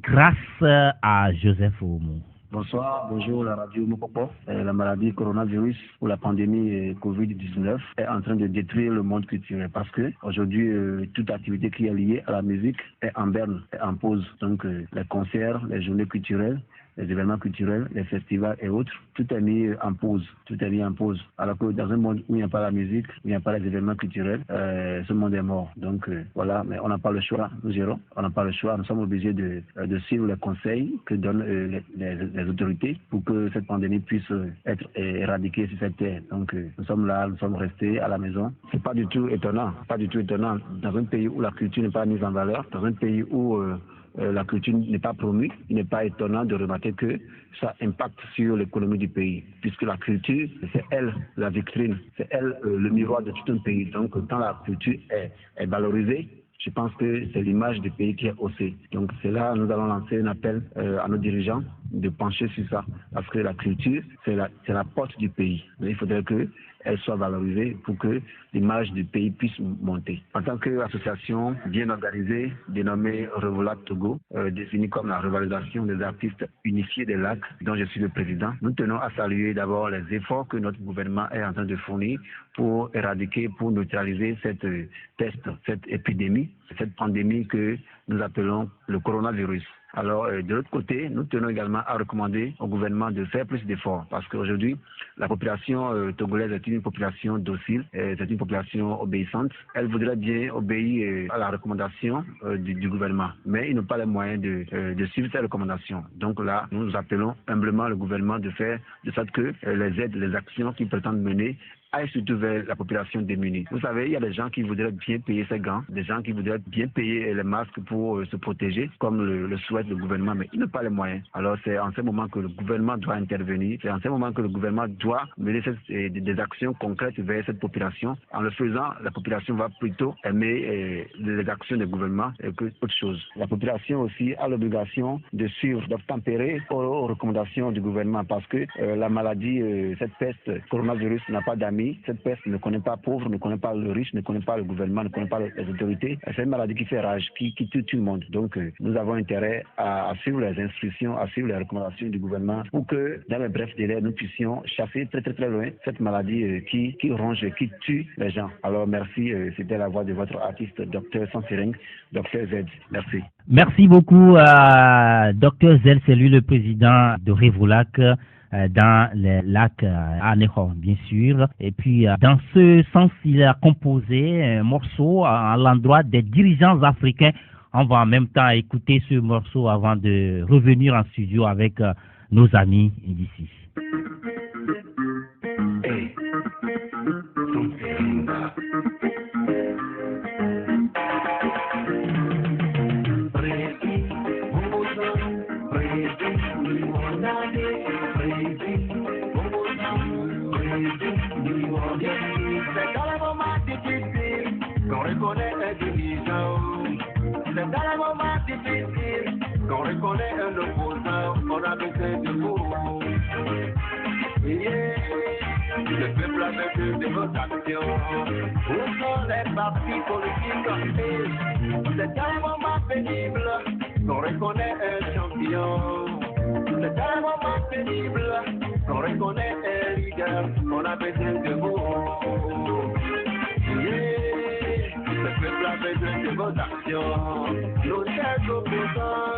grâce à Joseph Oumou. Bonsoir, bonjour la radio Mopopo. La maladie coronavirus ou la pandémie Covid-19 est en train de détruire le monde culturel parce que aujourd'hui toute activité qui est liée à la musique est en berne, est en pause. Donc les concerts, les journées culturelles, les événements culturels, les festivals et autres, tout est mis en pause. Tout est mis en pause. Alors que dans un monde où il n'y a pas la musique, où il n'y a pas les événements culturels, ce monde est mort. Donc voilà, mais on n'a pas le choix, nous gérons. On n'a pas le choix. Nous sommes obligés de suivre les conseils que donnent les autorités pour que cette pandémie puisse être éradiquée sur cette terre. Donc nous sommes là, nous sommes restés à la maison. C'est pas du tout étonnant, pas du tout étonnant. Dans un pays où la culture n'est pas mise en valeur, dans un pays où la culture n'est pas promue, il n'est pas étonnant de remarquer que ça impacte sur l'économie du pays, puisque la culture, c'est elle la vitrine, c'est elle le miroir de tout un pays. Donc quand la culture est valorisée, je pense que c'est l'image du pays qui est haussée. Donc c'est là nous allons lancer un appel à nos dirigeants de pencher sur ça, parce que la culture, c'est la porte du pays. Mais il faudrait qu'elle soit valorisée pour que l'image du pays puisse monter. En tant qu'association bien organisée, dénommée Revolat Togo, définie comme la revalorisation des artistes unifiés des lacs, dont je suis le président, nous tenons à saluer d'abord les efforts que notre gouvernement est en train de fournir pour éradiquer, pour neutraliser cette peste, cette épidémie, cette pandémie que nous appelons le coronavirus. Alors, de l'autre côté, nous tenons également à recommander au gouvernement de faire plus d'efforts parce qu'aujourd'hui, la population togolaise est une population docile, c'est une population obéissante. Elle voudrait bien obéir à la recommandation du gouvernement, mais ils n'ont pas les moyens de suivre ces recommandations. Donc là, nous appelons humblement le gouvernement de faire de sorte que les aides, les actions qu'ils prétendent mener aille surtout vers la population démunie. Vous savez, il y a des gens qui voudraient bien payer ces gants, des gens qui voudraient bien payer les masques pour se protéger, comme le souhaite le gouvernement, mais ils n'ont pas les moyens. Alors c'est en ce moment que le gouvernement doit intervenir, c'est en ce moment que le gouvernement doit mener des actions concrètes vers cette population. En le faisant, la population va plutôt aimer les actions du gouvernement que autre chose. La population aussi a l'obligation de suivre, d'obtempérer aux recommandations du gouvernement parce que la maladie, cette peste, coronavirus n'a pas d'amis. Cette peste ne connaît pas pauvre, ne connaît pas le riche, ne connaît pas le gouvernement, ne connaît pas les autorités. C'est une maladie qui fait rage, qui tue tout le monde. Donc nous avons intérêt à suivre les instructions, à suivre les recommandations du gouvernement pour que dans les brefs délais, nous puissions chasser très très très loin cette maladie qui ronge, qui tue les gens. Alors merci, c'était la voix de votre artiste, Dr Sansering, Dr Z. Merci. Merci beaucoup, Dr Z, c'est lui le président de Revolac dans les lacs à Néhon, bien sûr. Et puis, dans ce sens, il a composé un morceau à l'endroit des dirigeants africains. On va en même temps écouter ce morceau avant de revenir en studio avec nos amis d'ici. C'est dans les moments difficiles qu'on reconnaît un dirigeant. C'est dans les moments difficiles qu'on reconnaît un opposant. On a besoin de vous. Yeah. Le peuple a besoin de vos actions. Où sont les partis politiques? C'est dans les moments pénibles qu'on reconnaît un champion. C'est dans les moments pénibles qu'on reconnaît un leader. On a besoin de vous. Yeah. Le peuple a besoin de vos actions. Nos chers opposants.